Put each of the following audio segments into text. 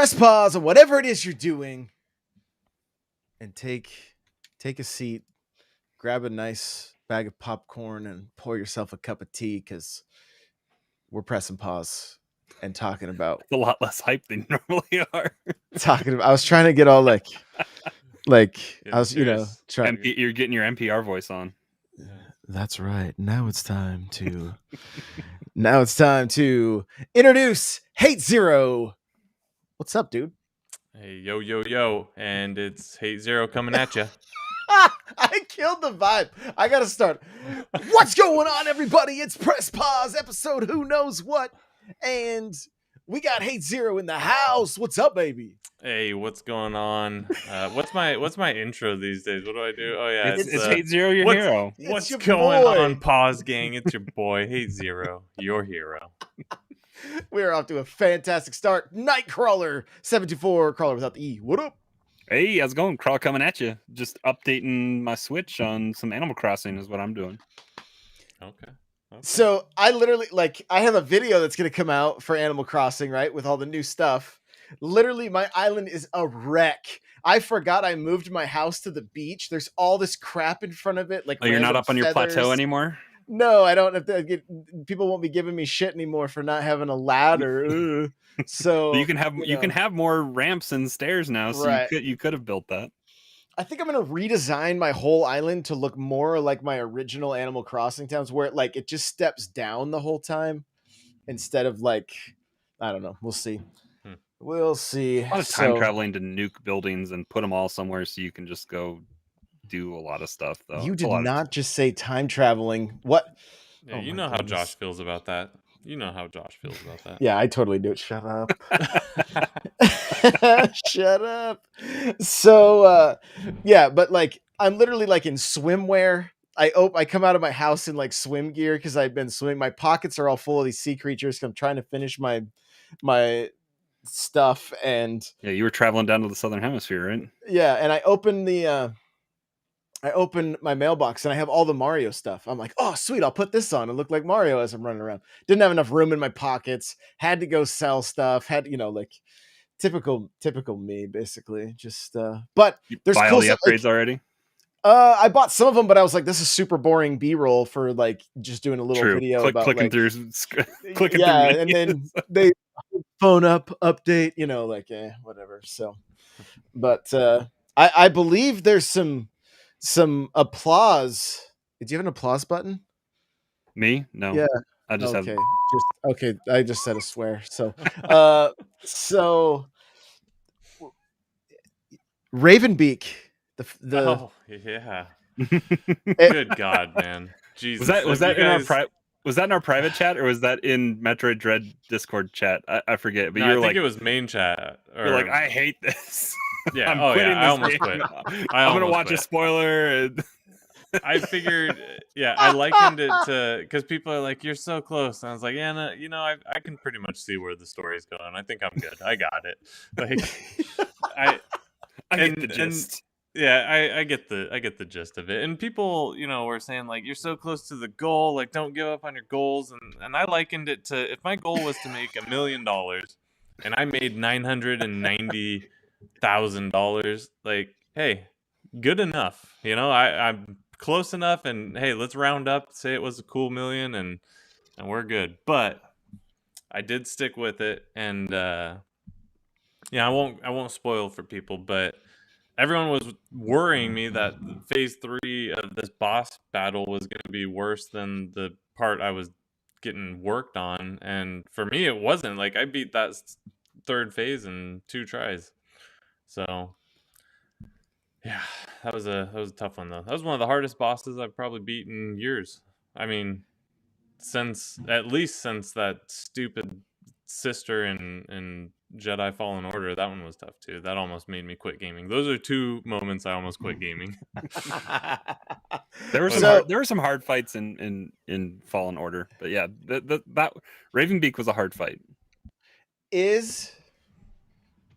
press pause on whatever it is you're doing and take a seat, grab a nice bag of popcorn and pour yourself a cup of tea because we're pressing pause and talking about a lot less hype than you normally are. I was trying to get all like I was, trying. You're getting your NPR voice on. That's right. Now it's time to introduce Hate Zero. What's up, dude? Hey, yo, and it's Hate Zero coming at you. I killed the vibe. I gotta start. What's going on, everybody? It's Press Pause episode Who Knows What, and we got Hate Zero in the house. What's up, baby? Hey, what's going on? What's my intro these days? What do I do? Oh yeah, it's Hate Zero, your hero. What's going on, Pause Gang? It's your boy Hate Zero, your hero. We're off to a fantastic start. Nightcrawler 724, crawler without the E. What up? Hey, how's it going? Crawl coming at you. Just updating my Switch on some Animal Crossing is what I'm doing. Okay. So I literally, I have a video that's going to come out for Animal Crossing, right? With all the new stuff. Literally, my island is a wreck. I forgot I moved my house to the beach. There's all this crap in front of it. Oh, you're not up on your plateau anymore? No, I don't have to people won't be giving me shit anymore for not having a ladder. So you can have more ramps and stairs now. So right. you could have built that. I think I'm gonna redesign my whole island to look more like my original Animal Crossing towns, where it just steps down the whole time instead of I don't know. We'll see. We'll see. A lot of time traveling to nuke buildings and put them all somewhere so you can just go do a lot of stuff. Though you did not just say time traveling. What? Yeah, you know how Josh feels about that. Yeah, I totally do it. Shut up. Shut up. So, yeah, but I'm literally in swimwear. I come out of my house in swim gear because I've been swimming. My pockets are all full of these sea creatures because I'm trying to finish my stuff. And yeah, you were traveling down to the southern hemisphere, right? Yeah, and I opened my mailbox and I have all the Mario stuff. I'm like, oh, sweet. I'll put this on and look like Mario as I'm running around. Didn't have enough room in my pockets. Had to go sell stuff. Typical me, basically. Just, but there's buy cool all the upgrades already. I bought some of them, but I was like, this is super boring B-roll for just doing a little video about clicking through and then they phone up update, whatever. So, but I believe there's some applause. Do you have an applause button? Me? No. Yeah. I just have. Okay. I just said a swear. So, so Ravenbeak. Oh yeah. Good God, man. Jesus. Was that in our private chat or was that in Metroid Dread Discord chat? I forget. But I think it was main chat. You're like, I hate this. Yeah. I almost quit. I'm gonna watch a spoiler. And I figured, I likened it to because people are like, "You're so close." And I was like, "Yeah, no, I can pretty much see where the story's going. I think I'm good. I got it." I get the gist. I get the gist of it. And people, were saying you're so close to the goal, don't give up on your goals. And I likened it to if my goal was to make $1 million and I made $990,000, hey, good enough. I'm close enough, and hey, let's round up, say it was a cool million, and we're good. But I did stick with it, and I won't spoil for people, but everyone was worrying me that phase 3 of this boss battle was going to be worse than the part I was getting worked on, and for me it wasn't. I beat that third phase in 2 tries. So yeah, that was a tough one though. That was one of the hardest bosses I've probably beat in years. I mean, since that stupid sister in Jedi Fallen Order, that one was tough too. That almost made me quit gaming. Those are 2 moments I almost quit gaming. There were some hard fights in Fallen Order, but yeah, that Ravenbeak was a hard fight. Is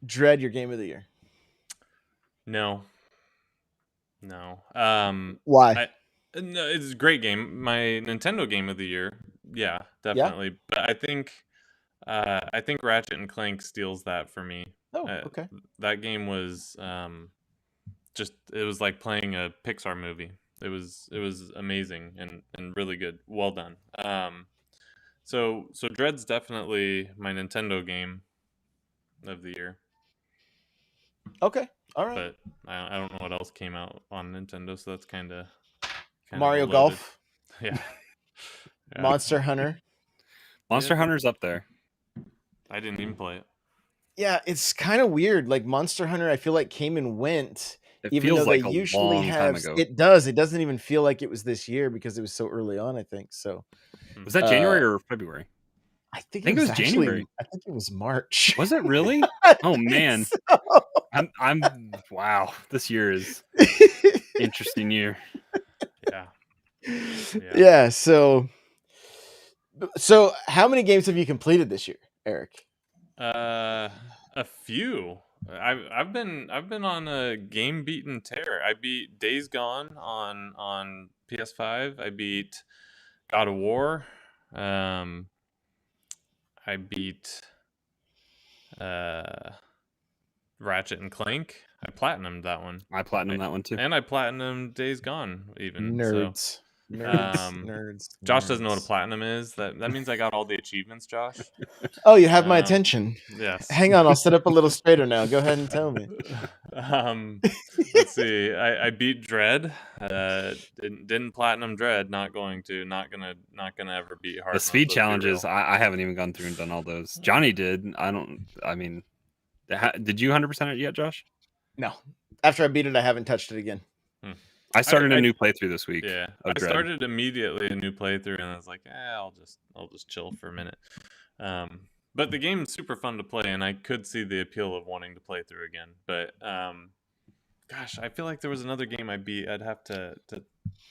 Dread your game of the year? No. Why? No, it's a great game. My Nintendo game of the year. Yeah, definitely. Yeah? But I think I think Ratchet and Clank steals that for me. Oh, okay. That game was it was like playing a Pixar movie. It was amazing and really good. Well done. So Dread's definitely my Nintendo game of the year, Okay. All right. but I don't know what else came out on Nintendo, so that's kind of Mario loaded. Golf, Yeah. Monster Hunter. Monster Yeah. Hunter's up there. I didn't even play it. Yeah, it's kind of weird. Like Monster Hunter, I feel like came and went. It Even feels though they like a usually long have, time ago. it does. It doesn't even feel like it was this year because it was so early on. I think so. Was that January or February? I think it was actually, January. I think it was March. Was it really? I Oh think man, so. I'm wow. This year is interesting year. Yeah. Yeah. So how many games have you completed this year, Eric? A few. I've been on a game beaten tear. I beat Days Gone on PS5. I beat God of War. I beat Ratchet and Clank. I platinumed that one. I platinumed that one too. And I platinumed Days Gone even. Nerds. So, Nerds. Josh doesn't know what a nerds. platinum is. That means I got all the achievements, Josh. Oh, you have my Um, attention. Yes. Hang on, I'll sit up a little straighter now. Go ahead and tell me. Let's see. I beat Dread. Didn't platinum Dread. Not gonna ever beat Hard The Mode, speed let's be challenges, real. I haven't even gone through and done all those. Johnny did. I mean, did you 100% it yet, Josh? No. After I beat it, I haven't touched it again. I started a new playthrough this week. Yeah, of I Dread. started immediately a new playthrough, and I was like, I'll just chill for a minute. But the game is super fun to play, and I could see the appeal of wanting to play through again. But gosh, I feel like there was another game I beat. I'd have to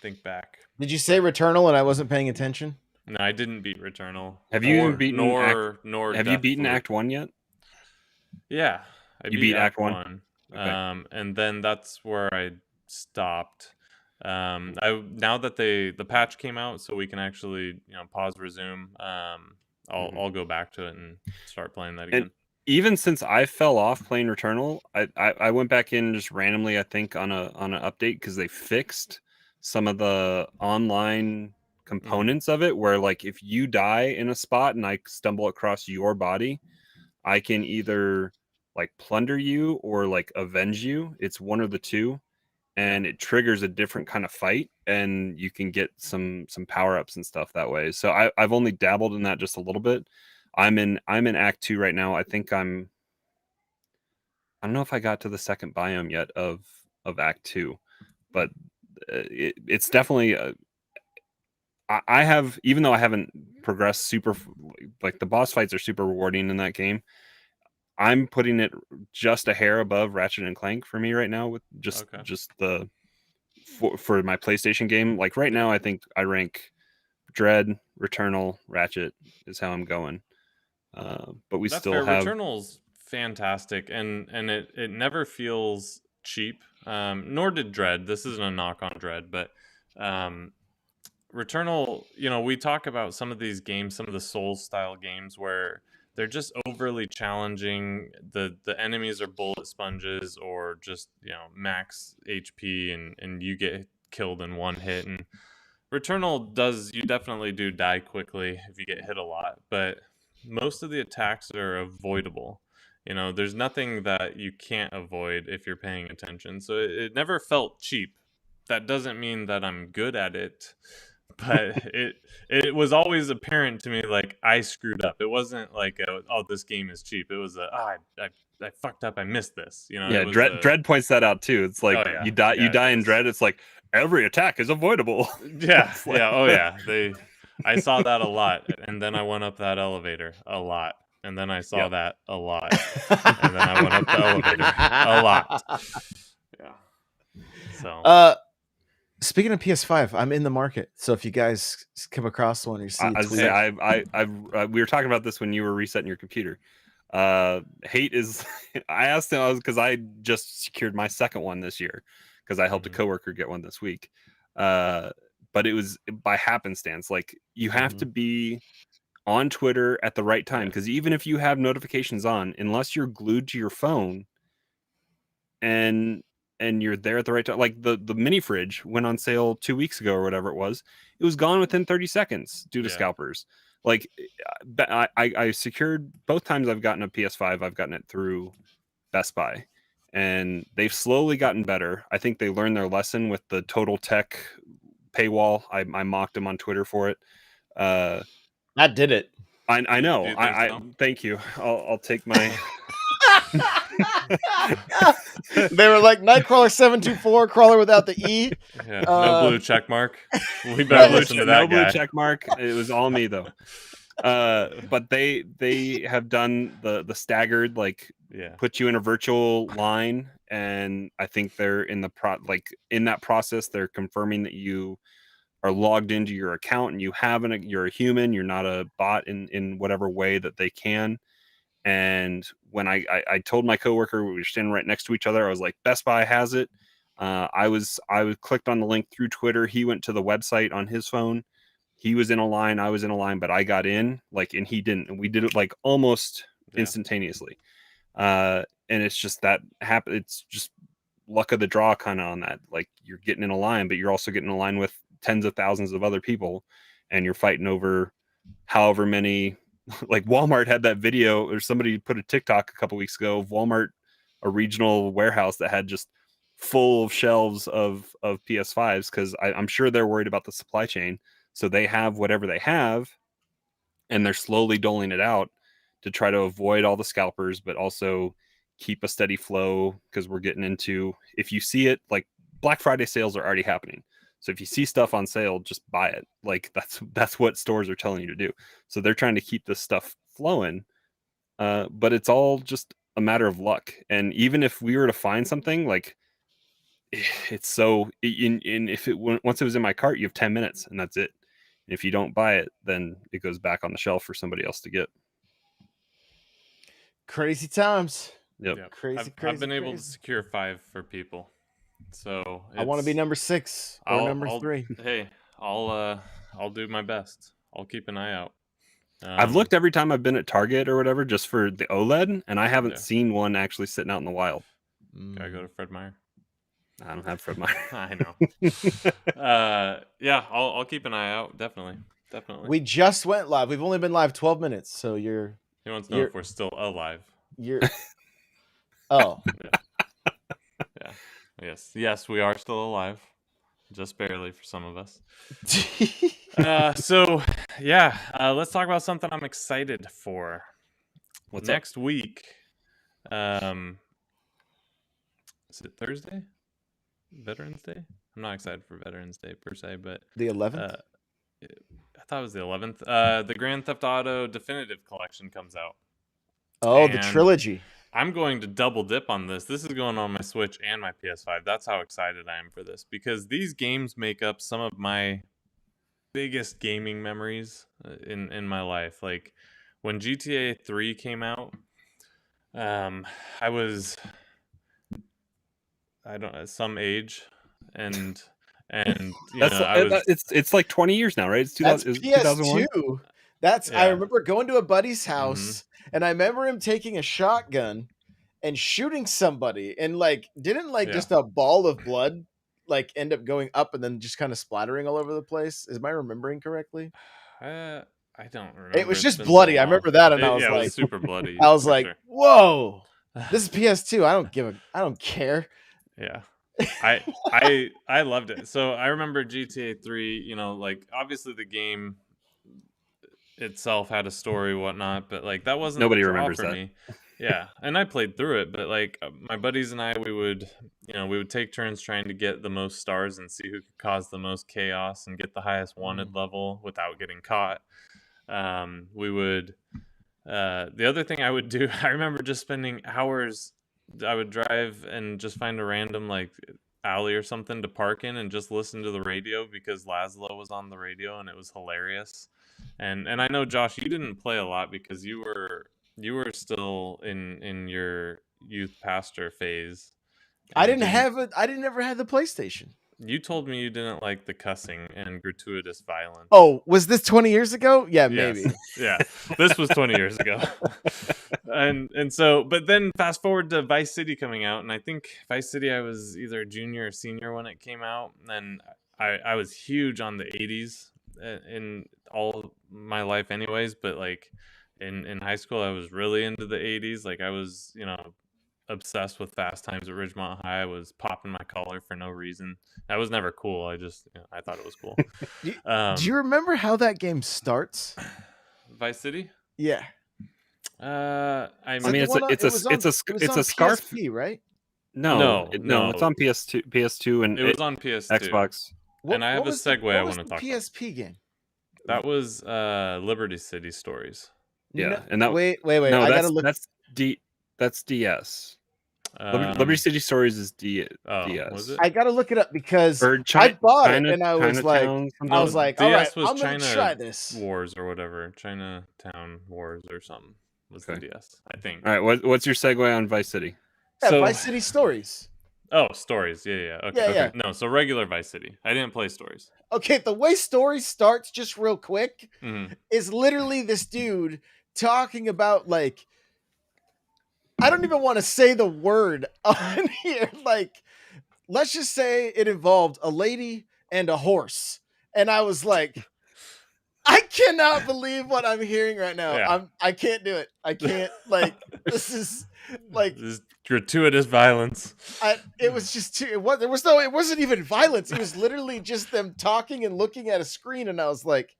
think back. Did you say Returnal and I wasn't paying attention? No, I didn't beat Returnal. Have you beaten nor Have you beaten Deathloop. Act 1 yet? Yeah, You beat Act 1? Okay. And then that's where I stopped. Now that the patch came out, so we can actually pause, resume. I'll go back to it and start playing that again. And even since I fell off playing Returnal, I went back in just randomly. I think on an update because they fixed some of the online components of it. Where like if you die in a spot and I stumble across your body, I can either like plunder you or like avenge you. It's one of the two, and it triggers a different kind of fight, and you can get some power ups and stuff that way. So I've only dabbled in that just a little bit. I'm in Act 2 right now. I think I don't know if I got to the second biome yet of Act 2, but it's definitely I have, even though I haven't progressed super, like the boss fights are super rewarding in that game. I'm putting it just a hair above Ratchet and Clank for me right now with just the for my PlayStation game. Like right now, I think I rank Dread, Returnal, Ratchet is how I'm going. But we That's still fair. have Returnal's fantastic, and it never feels cheap. Nor did Dread. This isn't a knock on Dread, but Returnal. We talk about some of these games, some of the Souls style games where they're just overly challenging. The enemies are bullet sponges or just max HP, and you get killed in one hit. And Returnal you definitely do die quickly if you get hit a lot, but most of the attacks are avoidable. There's nothing that you can't avoid if you're paying attention. So it never felt cheap. That doesn't mean that I'm good at it, but it was always apparent to me like I screwed up. It wasn't like this game is cheap. It was I fucked up. I missed this. Yeah, Dread points that out too. It's like you die in Dread. It's like every attack is avoidable. Yeah, like... yeah, oh yeah. I saw that a lot, and then I went up that elevator a lot, and then I saw that a lot, and then I went up the elevator a lot. Yeah. So. Speaking of PS5, I'm in the market. So if you guys come across one or see a tweet, we were talking about this when you were resetting your computer. Hate is. I asked him because I just secured my second one this year because I helped a coworker get one this week. But it was by happenstance. Like you have to be on Twitter at the right time. Yeah. Because even if you have notifications on, unless you're glued to your phone and you're there at the right time, like the mini fridge went on sale 2 weeks ago or whatever it was gone within 30 seconds due to Yeah. scalpers. Like I secured both times I've gotten a PS5, I've gotten it through Best Buy, and they've slowly gotten better. I think they learned their lesson with the Total Tech paywall. I mocked them on Twitter for it. That did it. I know. Do you think I so? thank you. I'll take my. They were like Nightcrawler 724, crawler without the E. Yeah, no blue check mark. We No better blue listen to no that blue guy. check mark. It was all me though. But they have done the staggered, like, Yeah, put you in a virtual line, and I think they're in in that process they're confirming that you are logged into your account and you're a human, you're not a bot in whatever way that they can. And when I told my coworker, we were standing right next to each other, I was like, Best Buy has it. I clicked on the link through Twitter. He went to the website on his phone. He was in a line, I was in a line, but I got in, like, and he didn't. And we did it like almost instantaneously. And it's just that happen. It's just luck of the draw kind of on that. Like, you're getting in a line, but you're also getting in a line with tens of thousands of other people, and you're fighting over however many. Like, Walmart had that video, or somebody put a TikTok a couple weeks ago of Walmart, a regional warehouse that had just full of shelves of PS5s, because I'm sure they're worried about the supply chain. So they have whatever they have, and they're slowly doling it out to try to avoid all the scalpers, but also keep a steady flow, because we're getting into, if you see it, like, Black Friday sales are already happening. So if you see stuff on sale, just buy it. Like, that's what stores are telling you to do. So they're trying to keep this stuff flowing, but it's all just a matter of luck. And even if we were to find something, like, it's so if it once it was in my cart, you have 10 minutes and that's it. And if you don't buy it, then it goes back on the shelf for somebody else to get. Crazy times. Yep. Yep. Crazy, I've been able to crazy. secure 5 for people, so I want to be it's- number 6 or number 3. Hey, I'll do my best. I'll keep an eye out. I've looked every time I've been at Target or whatever just for the OLED, and I haven't Yeah. seen one actually sitting out in the wild. Gotta go to Fred Meyer. I don't have Fred Meyer. I know. Yeah, I'll keep an eye out. Definitely. We just went live. We've only been live 12 minutes, so He wants to know you're- if we're still alive. you're. Oh, Yes, we are still alive, just barely for some of us. So yeah, let's talk about something I'm excited for. What's up? Next week? Is it Thursday? Veterans Day? I'm not excited for Veterans Day per se, but the 11th. I thought it was the 11th. The Grand Theft Auto Definitive Collection comes out. Oh, the and- trilogy. I'm going to double dip on this. This is going on my Switch and my PS5. That's how excited I am for this, because these games make up some of my biggest gaming memories in my life. Like, when GTA 3 came out, I was some age, and you know, I was It's like 20 years now, right? It's That's 2001. PS2. That's I Yeah. remember going to a buddy's house, and I remember him taking a shotgun and shooting somebody, and didn't Yeah. just a ball of blood end up going up and then just kind of splattering all over the place. Is my remembering correctly? I don't remember. It was It's just been bloody. so I long. remember that, and I was Yeah, it like, was super bloody. I was for like, sure. whoa, this is PS2. I don't care. Yeah. I loved it. So I remember GTA 3, you know, like, obviously the game itself had a story, whatnot, but that wasn't Nobody the draw remembers for that. me. Yeah, and I played through it, but my buddies and I, we would take turns trying to get the most stars and see who could cause the most chaos and get the highest wanted level without getting caught. We would the other thing I would do, I remember just spending hours. I would drive and just find a random alley or something to park in and just listen to the radio, because Laszlo was on the radio and it was hilarious. And I know, Josh, you didn't play a lot because you were still in your youth pastor phase. I and didn't ever have the PlayStation. You told me you didn't like the cussing and gratuitous violence. Oh, was this 20 years ago? Yeah, Yes. maybe. Yeah. This was 20 years ago. and so, but then fast forward to Vice City coming out, and I think Vice City, I was either junior or senior when it came out, and I was huge on the 80s in all my life anyways, but like in high school I was really into the 80s. Like I was, obsessed with Fast Times at Ridgemont High. I was popping my collar for no reason. That was never cool. I just I thought it was cool. Do you remember how that game starts? Vice City? Yeah. I I mean, it's a scarf, PSP, right? No, No. it's on PS2, and It was on PS2. Xbox. And I have a was the- segue what I was wanna the talk about. PSP game. That was Liberty City Stories. Yeah, No, and that wait. no, I that's gotta look. that's DS. Liberty City Stories is DS. Was it? I gotta look it up because Or I bought it China- and I was like, Chinatown, something. all right, DS was I'm gonna China try this. Wars or whatever. Chinatown Wars or something was the Okay. DS, I think. All right, what's your segue on Vice City? Yeah, So- Vice City Stories. Oh, Stories. Yeah. Okay. Yeah, yeah. No, so regular Vice City. I didn't play Stories. Okay, the way Stories starts, just real quick, Mhm. is literally this dude talking about like, I don't even want to say the word on here. Like, let's just say it involved a lady and a horse, and I was like, I cannot believe what I'm hearing right now. Yeah. I can't do it. I can't. Like, this is like, This is gratuitous violence. it was just too. It wasn't even violence. It was literally just them talking and looking at a screen, and I was like,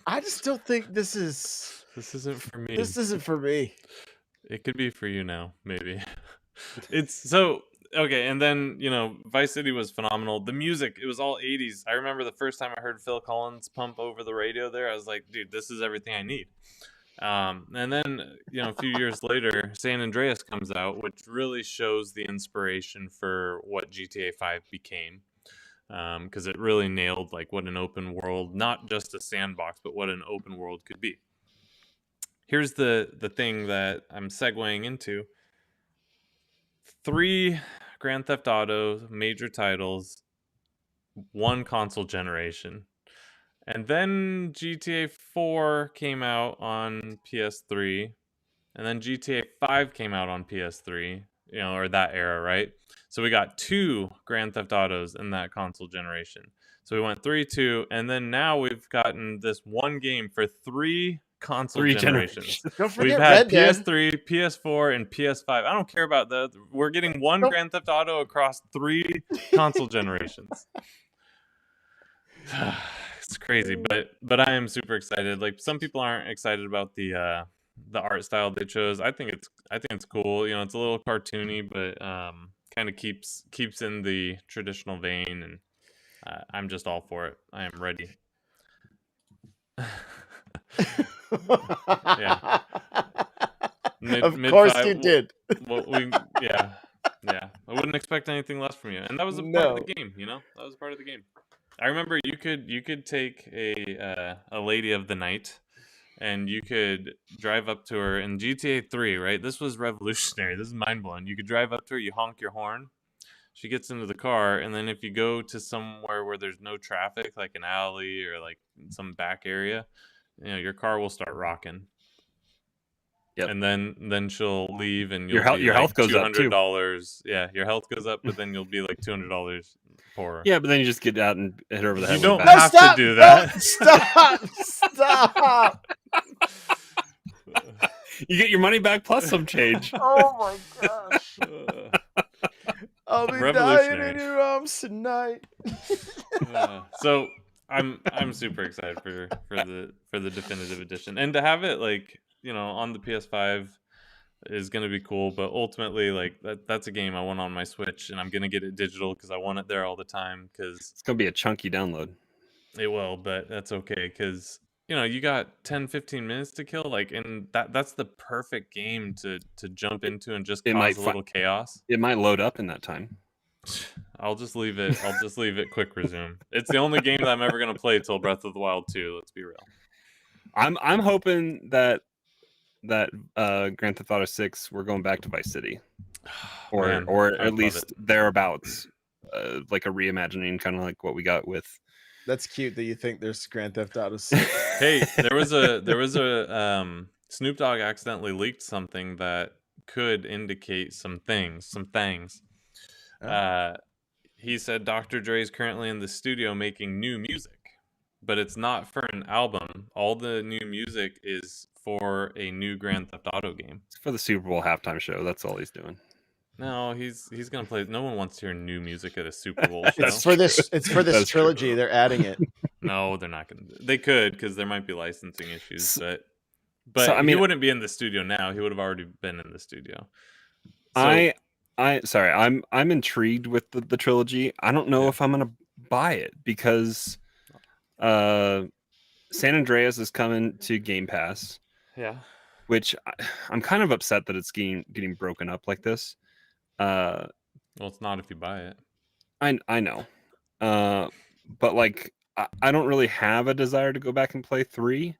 I just don't think this isn't for me. This isn't for me. It could be for you now, maybe. It's so okay, and then Vice City was phenomenal. The music, it was all 80s. I remember the first time I heard Phil Collins pump over the radio there, I was like, dude, this is everything I need. And then a few years later, San Andreas comes out, which really shows the inspiration for what GTA 5 became. Because it really nailed like what an open world, not just a sandbox, but what an open world could be. Here's the thing that I'm segueing into. 3 Grand Theft Auto major titles, 1 console generation. And then GTA 4 came out on PS3. And then GTA 5 came out on PS3, or that era, right? So we got 2 Grand Theft Autos in that console generation. So we went 3-2, and then now we've gotten this one game for 3 console generations. Don't forget We've had Red Dead. PS3, PS4, and PS5. I don't care about that. We're getting 1 Grand Theft Auto across 3 console generations. It's crazy, but I am super excited. Like, some people aren't excited about the art style they chose. I think it's cool. It's a little cartoony, but kind of keeps in the traditional vein, and I'm just all for it. I am ready. Yeah. Of course you did. Well, yeah. I wouldn't expect anything less from you, and that was a part of the game. That was part of the game. I remember you could take a lady of the night, and you could drive up to her in GTA 3, right? This was revolutionary. This is mind-blowing. You could drive up to her, you honk your horn, she gets into the car, and then if you go to somewhere where there's no traffic, like an alley or like some back area, your car will start rocking. Yep. And then she'll leave, and Your health goes up too. $200. Yeah, your health goes up, but then you'll be like $200 poorer. Yeah, but then you just get out and hit her over the head. You don't with a bat. have to do that. Stop! You get your money back plus some change. Oh my gosh! I'll be dying Revolutionary. in your arms tonight. So I'm super excited for the definitive edition, and to have it like on the PS5 is gonna be cool. But ultimately, like that's a game I want on my Switch, and I'm gonna get it digital because I want it there all the time. Because It's gonna be a chunky download. it will, but that's okay because you got 10-15 minutes to kill, like, and that's the perfect game to jump into and just cause a little chaos. It might load up in that time. I'll just leave it quick resume. It's the only game that I'm ever gonna play till Breath of the Wild 2. Let's be real. I'm hoping that Grand Theft Auto 6 we're going back to Vice City, or Man, or I'd at love least it. thereabouts. like a reimagining, kind of like what we got with. That's cute that you think there's Grand Theft Auto 6. Hey, there was a Snoop Dogg accidentally leaked something that could indicate some things. Oh. He said Dr. Dre is currently in the studio making new music, but it's not for an album. All the new music is for a new Grand Theft Auto game. It's for the Super Bowl halftime show. That's all he's doing. No, he's gonna play. No one wants to hear new music at a Super Bowl show. It's for this. It's for this That's true. trilogy. They're adding it. No, they're not gonna. They could, because there might be licensing issues, So- but so, I mean- he wouldn't be in the studio now. He would have already been in the studio. So, I'm intrigued with the trilogy. I don't know Yeah. if I'm gonna buy it because San Andreas is coming to Game Pass, yeah, which I'm kind of upset that it's getting broken up like this. well, it's not if you buy it. I know, but like I don't really have a desire to go back and play 3.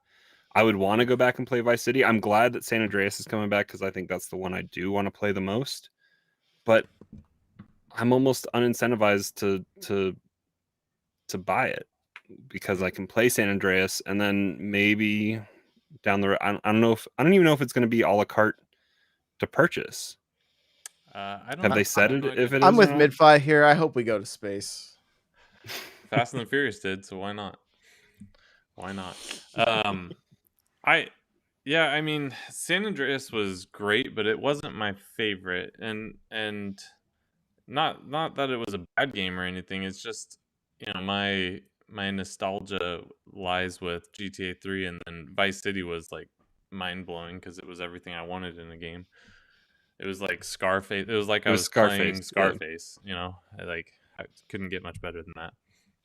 I would want to go back and play Vice City. I'm glad that San Andreas is coming back because I think that's the one I do want to play the most. But I'm almost unincentivized to buy it because I can play San Andreas and then maybe down the road. I don't even know if it's going to be a la carte to purchase. I don't. Have they said I it? have no If it idea. I'm is with or not? Midfi here. I hope we go to space. Fast and the Furious did, so why not? Why not? I mean, San Andreas was great, but it wasn't my favorite, and not that it was a bad game or anything. It's just, my nostalgia lies with GTA 3, and then Vice City was like mind blowing because it was everything I wanted in a game. It was like Scarface. It was like I It was was playing Scarface, Scarface. I couldn't get much better than that.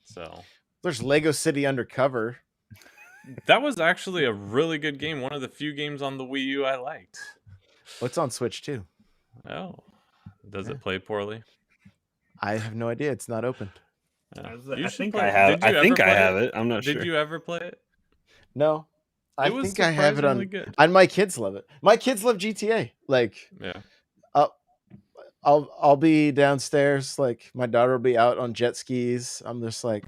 So There's Lego City Undercover. that was actually a really good game. One of the few games on the Wii U I liked. What's on Switch too? Oh, does Yeah. it play poorly? I have no idea. It's not opened. Yeah. I You should think play I it. have. Did you I think ever I play have it. I'm not sure. Did you ever play it? No, I It was think I have it on. surprisingly good. And my kids love it. My kids love GTA. Like, Yeah. I'll be downstairs. Like, my daughter will be out on jet skis. I'm just like,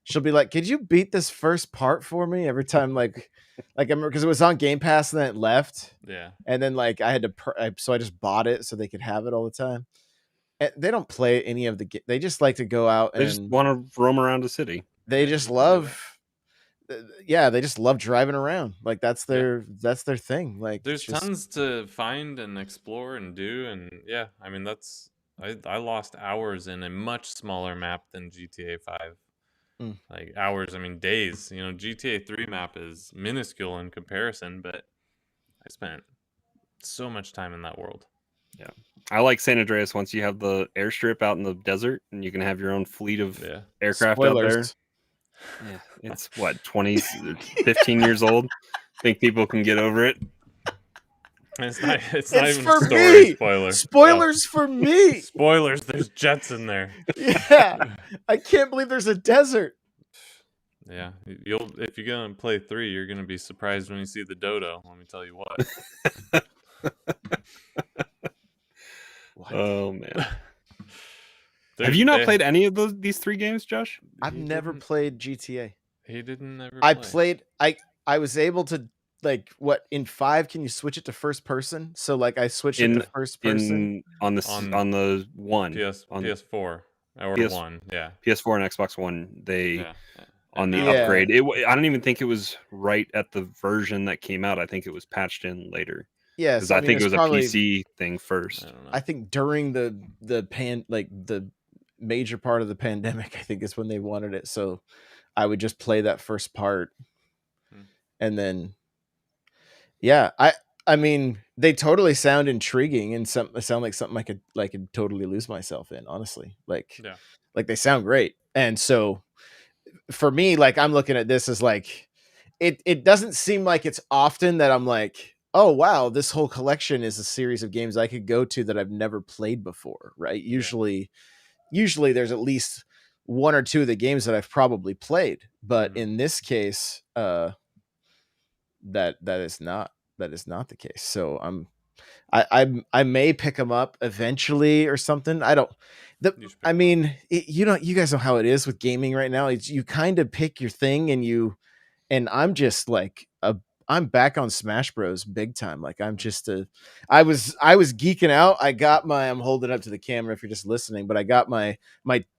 she'll be like, "Could you beat this first part for me?" Every time, like I remember because it was on Game Pass and then it left, Yeah. and then like I had to, so I just bought it so they could have it all the time. And they don't play any of the. They just like to go out They just and want to roam around the city. they Yeah, just you can do love. Yeah, they just love driving around. Like that's their thing. Like There's it's just- tons to find and explore and do, and yeah, I mean I lost hours in a much smaller map than GTA 5. Mm. Like hours, I mean days. GTA 3 map is minuscule in comparison, but I spent so much time in that world. I like San Andreas once you have the airstrip out in the desert and you can have your own fleet of Yeah. aircraft out there. spoilers. Yeah, it's what 15 years old. Think people can get over it? It's not even It's a for story me! spoiler. Spoilers for Oh, me. spoilers, there's jets in there. Yeah, I can't believe there's a desert. Yeah. If you're gonna play 3, you're gonna be surprised when you see the dodo, let me tell you what. What? Oh man. There's- Have you not they- played any of these 3 games, Josh? I've he never didn't- played GTA. He didn't ever I play. played. I was able to like what in 5 can you switch it to first person? So like I switched it In- to first person. On the one on PS4 or PS 1, yeah. PS4 and Xbox One. They Yeah. on the And Yeah. upgrade. I don't even think it was right at the version that came out. I think it was patched in later Yes, because I think it was probably, a PC thing first. I don't know. I think during the the major part of the pandemic, I think is when they wanted it. So I would just play that first part, Hmm. and then yeah, I mean they totally sound intriguing and sound like something I could totally lose myself in. Honestly, like they sound great, and so for me, like I'm looking at this as like it doesn't seem like it's often that I'm like, oh wow, this whole collection is a series of games I could go to that I've never played before, right? Usually there's at least 1 or 2 of the games that I've probably played, but Mhm. in this case, that is not the case. So I may pick them up eventually or something. I don't. You should pick I 'em up. mean, you guys know how it is with gaming right now. It's you kind of pick your thing, and I'm just like I'm back on Smash Bros big time. Like I'm just I was geeking out. I'm holding up to the camera if you're just listening, but I got my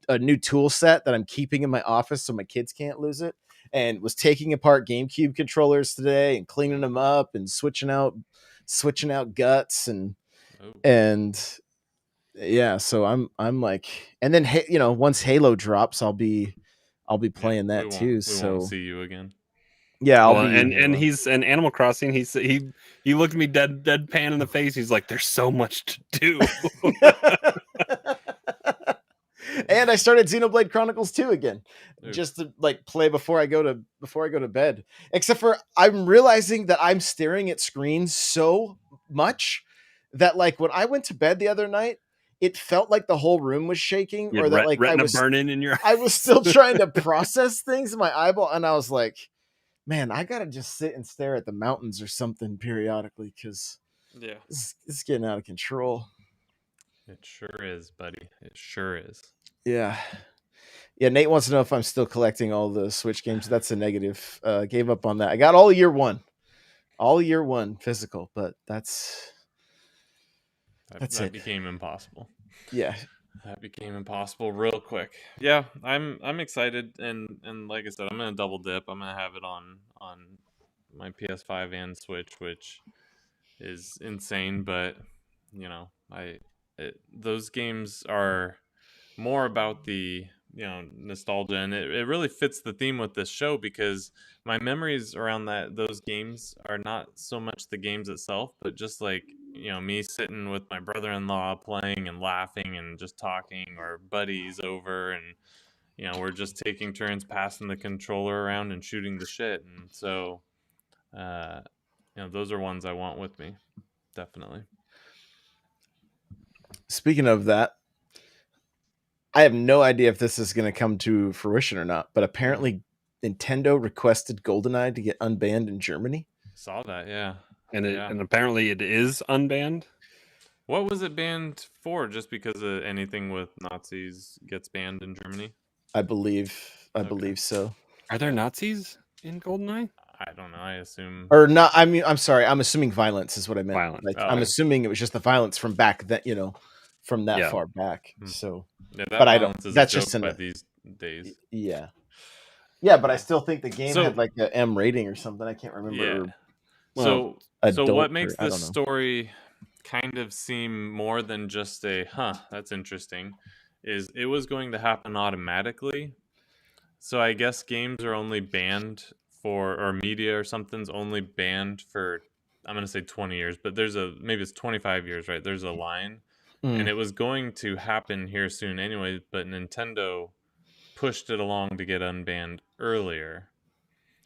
a new tool set that I'm keeping in my office so my kids can't lose it, and was taking apart GameCube controllers today and cleaning them up and switching out guts and Oh. and yeah, so I'm like, and then once Halo drops, I'll be playing that too. We So won't see you again. yeah, I'll Well, be and he's in Animal Crossing. He looked me deadpan in the face. He's like, "There's so much to do." and I started Xenoblade Chronicles 2 again, Ooh. just to like play before I go to bed. Except for I'm realizing that I'm staring at screens so much that like when I went to bed the other night, it felt like the whole room was shaking, You or had that like retina burning in your. I was still trying to process things in my eyeball, and I was like, man, I gotta just sit and stare at the mountains or something periodically because Yeah, it's getting out of control. it sure is, buddy. It sure is. Yeah. Nate wants to know if I'm still collecting all the Switch games. That's a negative. Gave up on that. I got all year one physical, but that it. Became impossible. Yeah. That became impossible real quick. Yeah, I'm excited, and like I said, I'm gonna double dip. I'm gonna have it on my PS5 and Switch, which is insane. But those games are more about the nostalgia, and it really fits the theme with this show because my memories around those games are not so much the games itself, but just like me sitting with my brother-in-law playing and laughing and just talking, or buddies over, and we're just taking turns passing the controller around and shooting the shit. And so those are ones I want with me, definitely. Speaking of that, I have no idea if this is going to come to fruition or not, but apparently Nintendo requested GoldenEye to get unbanned in Germany. Saw that, yeah. And apparently it is unbanned. What was it banned for? Just because anything with Nazis gets banned in Germany? I believe so. Are there Nazis in GoldenEye? I don't know. I assume, or not. I mean, I'm sorry. I'm assuming violence is what I meant. Violence. Like, I'm assuming it was just the violence from back that from that far back. So, but I don't. That's just in these days. Yeah, yeah. But I still think the game had like an M rating or something. I can't remember. Yeah. So what makes this story kind of seem more than just that's interesting, is it was going to happen automatically. So I guess games are only banned or media or something's only banned for, I'm going to say 20 years, but maybe it's 25 years, right? There's a line. And it was going to happen here soon anyway, but Nintendo pushed it along to get unbanned earlier.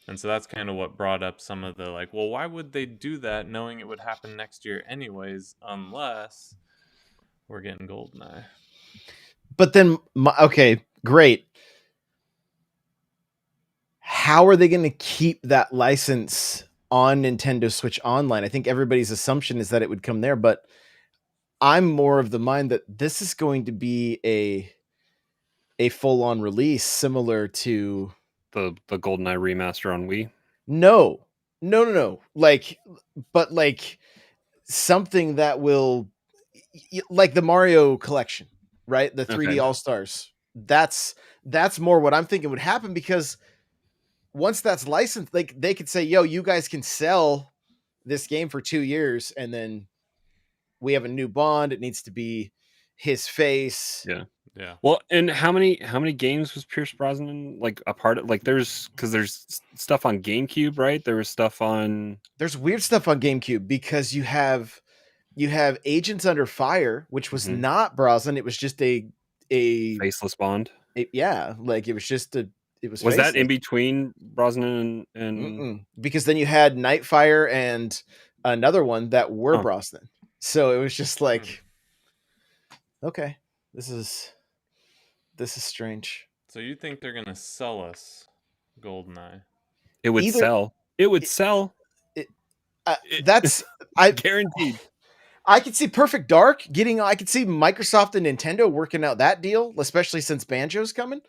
And so that's kind of what brought up some of the like, well, why would they do that knowing it would happen next year anyways, unless we're getting GoldenEye? But then, okay, great. How are they going to keep that license on Nintendo Switch Online? I think everybody's assumption is that it would come there, but I'm more of the mind that this is going to be a full-on release similar to the GoldenEye remaster on Wii. No. Like, but like something that will, like the Mario collection, right? The 3D All-Stars. That's more what I'm thinking would happen, because once that's licensed, like they could say, yo, you guys can sell this game for 2 years, and then we have a new Bond. It needs to be his face. Yeah. Well, and how many games was Pierce Brosnan like a part of? Like, there's stuff on GameCube, right? There was stuff on. There's weird stuff on GameCube because you have Agents Under Fire, which was not Brosnan. It was just a faceless Bond. Like it was just was faceless. That in between Brosnan and because then you had Nightfire and another one that were Brosnan. So it was just like, okay, this is strange. So you think they're gonna sell us GoldenEye? It would sell. It would sell. That's guaranteed. I could see Perfect Dark getting. I could see Microsoft and Nintendo working out that deal, especially since Banjo's coming.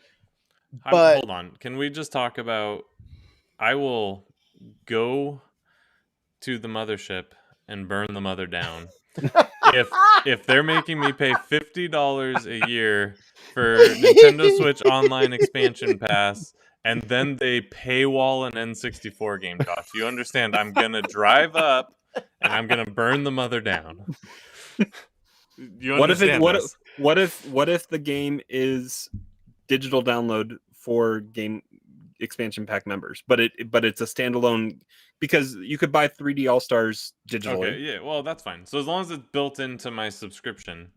But Hold on. Can we just talk about? I will go to the mothership and burn the mother down if they're making me pay $50 a year for Nintendo Switch Online Expansion Pass, and then they paywall an N64 game, Josh. You understand? I'm gonna drive up and I'm gonna burn the mother down. You What if it? understand this? What if the game is digital download for game expansion pack members, but it's a standalone, because you could buy 3D All Stars digitally. Okay, yeah, well, that's fine. So as long as it's built into my subscription,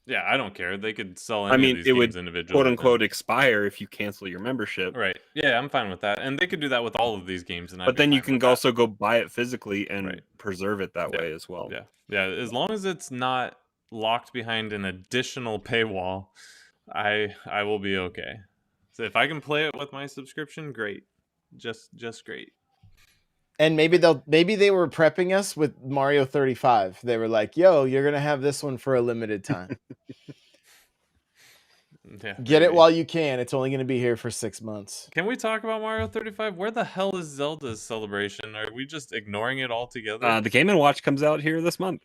yeah, I don't care. They could sell any I mean, of these it games would individually. quote unquote expire if you cancel your membership. Right. Yeah, I'm fine with that. And they could do that with all of these games. And But then you can also go buy it physically and preserve it that way as well. Yeah. Yeah. As long as it's not locked behind an additional paywall, I will be okay. So if I can play it with my subscription, great. Just great. And maybe they were prepping us with Mario 35. They were like, "Yo, you're gonna have this one for a limited time. Yeah, Get it while you can. It's only gonna be here for 6 months." Can we talk about Mario 35? Where the hell is Zelda's celebration? Are we just ignoring it altogether? The Game & Watch comes out here this month.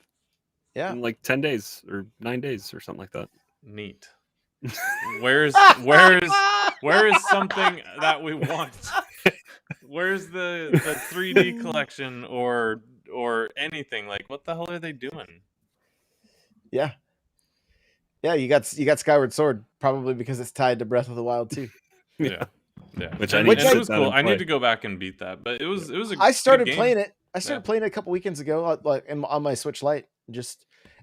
Yeah, In like 10 days or 9 days or something like that. Neat. Where's something that we want? Where's the 3D collection or anything? Like, what the hell are they doing? Yeah, you got Skyward Sword, probably because it's tied to Breath of the Wild too. Yeah. Which it was cool. I need to go back and beat that, but it was I started good playing game. it. I started playing it a couple weekends ago, like on my Switch Lite.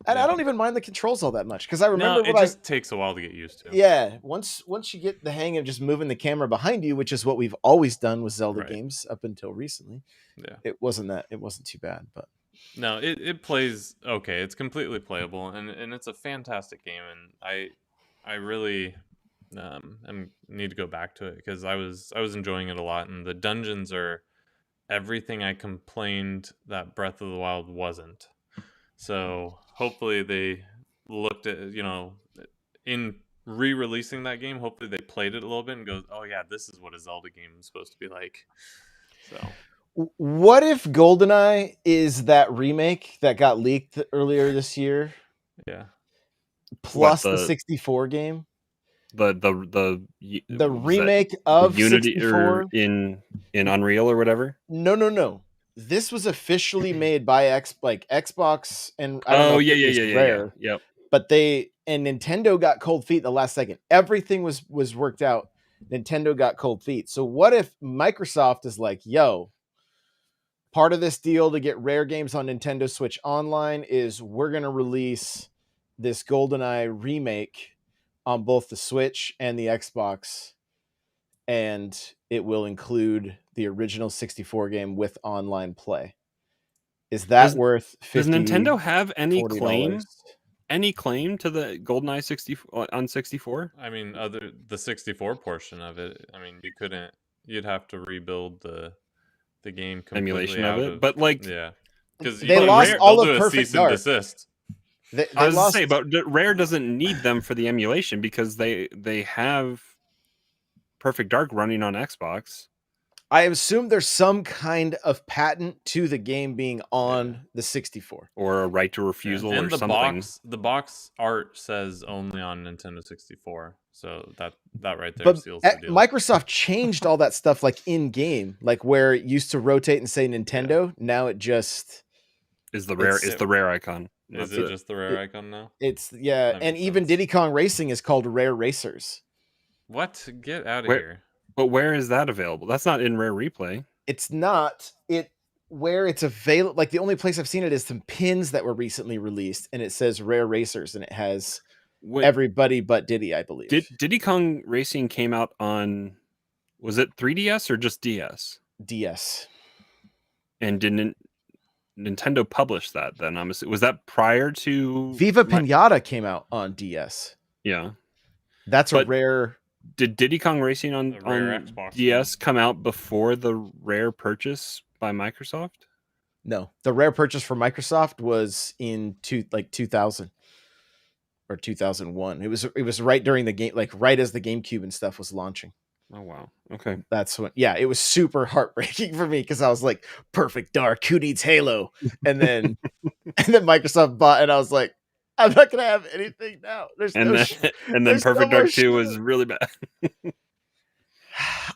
I don't even mind the controls all that much, because I remember it just takes a while to get used to. Yeah, once you get the hang of just moving the camera behind you, which is what we've always done with Zelda games up until recently. Yeah, it wasn't too bad, but no, it plays okay. It's completely playable, and it's a fantastic game, and I really need to go back to it, because I was enjoying it a lot, and the dungeons are everything I complained that Breath of the Wild wasn't. So hopefully they looked at, in re-releasing that game, hopefully they played it a little bit and goes, oh yeah, this is what a Zelda game is supposed to be like. So what if GoldenEye is that remake that got leaked earlier this year? Yeah. Plus the 64 game? The remake of Unity 64? or in Unreal or whatever? No. This was officially made by Xbox, and I don't know Rare. Yeah. But Nintendo got cold feet the last second. Everything was worked out. Nintendo got cold feet. So what if Microsoft is like, yo, part of this deal to get Rare games on Nintendo Switch Online is we're going to release this GoldenEye remake on both the Switch and the Xbox, and it will include the original 64 game with online play. Is that worth $50? Does Nintendo have any $40? claim to the GoldenEye 64 on 64? I mean, the 64 portion of it. I mean, you'd have to rebuild the game emulation of it, but like, yeah, because they lost all of Perfect Dark. Desist. I was to say, but Rare doesn't need them for the emulation, because they have Perfect Dark running on Xbox. I assume there's some kind of patent to the game being on the 64, or a right to refusal, and or something. The box art says only on Nintendo 64, so that right there seals the deal. Microsoft changed all that stuff, like in game, like where it used to rotate and say Nintendo. Yeah. Now it just is the Rare icon. Is it just the Rare icon now? It's and even Diddy Kong Racing is called Rare Racers. What? Get out of here. But where is that available? That's not in Rare Replay. It's not. Where it's available, like the only place I've seen it is some pins that were recently released, and it says Rare Racers, and it has everybody but Diddy, I believe. Diddy Kong Racing came out on, was it 3DS or just DS? DS. And didn't Nintendo publish that then? Was that prior to Viva Pinata came out on DS? Yeah. That's a Rare. Did Diddy Kong Racing on Xbox DS come out before the Rare purchase by Microsoft? No, the rare purchase for Microsoft was in 2000 or 2001. It was right during the game, like right as the GameCube and stuff was launching. Oh wow. Okay. That's when, yeah, it was super heartbreaking for me because I was like, Perfect Dark, who needs Halo? And then Microsoft bought, and I was like, I'm not gonna have anything now. There's And no then and then there's no Perfect more Dark 2 was shit. really bad.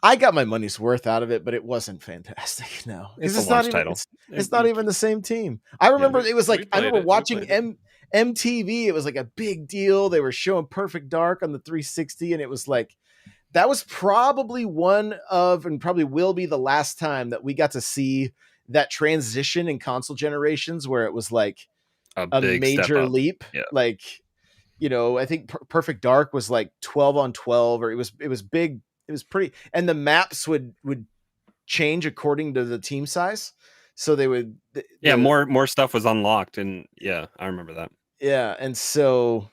I got my money's worth out of it, but it wasn't fantastic. No, because It's a not launch even title. it's not even the same team. I remember it was we like I played remember it, we watching played it. MTV. It was like a big deal. They were showing Perfect Dark on the 360, and it was like that was probably one of, and probably will be the last time that we got to see that transition in console generations where it was like A a big step major up. leap. Yeah. Like, you know, I think Perfect Dark was like 12 on 12, or it was big. It was pretty, and the maps would change according to the team size. So they would, Yeah, more stuff was unlocked, and yeah, I remember that. yeah, and so.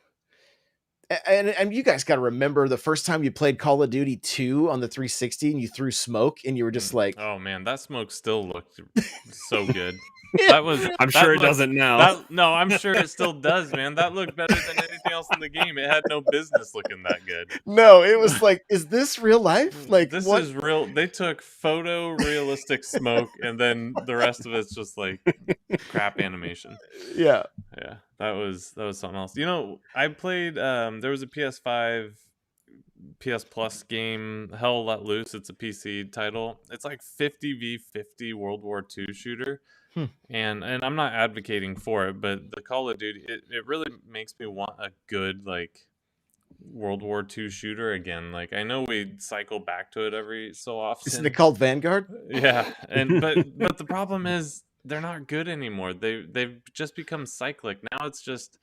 And you guys got to remember the first time you played Call of Duty 2 on the 360 and you threw smoke and you were just like, Oh man, that smoke still looked so good. Yeah. That was. I'm that sure it looked- doesn't now. No, I'm sure it still does, man. That looked better than anything else in the game. It had no business looking that good. No, it was like, is this real life? Like, this what? is real. They took photorealistic smoke, and then the rest of it's just like crap animation. Yeah. Yeah, that was something else. You know, I played. There was a PS5, PS Plus game, Hell Let Loose. It's a PC title. It's like 50v50 World War II shooter. And I'm not advocating for it, but the Call of Duty, it really makes me want a good like World War II shooter again. Like I know we cycle back to it every so often. Isn't it called Vanguard? Yeah, and but the problem is they're not good anymore. They've just become cyclic. Now it's just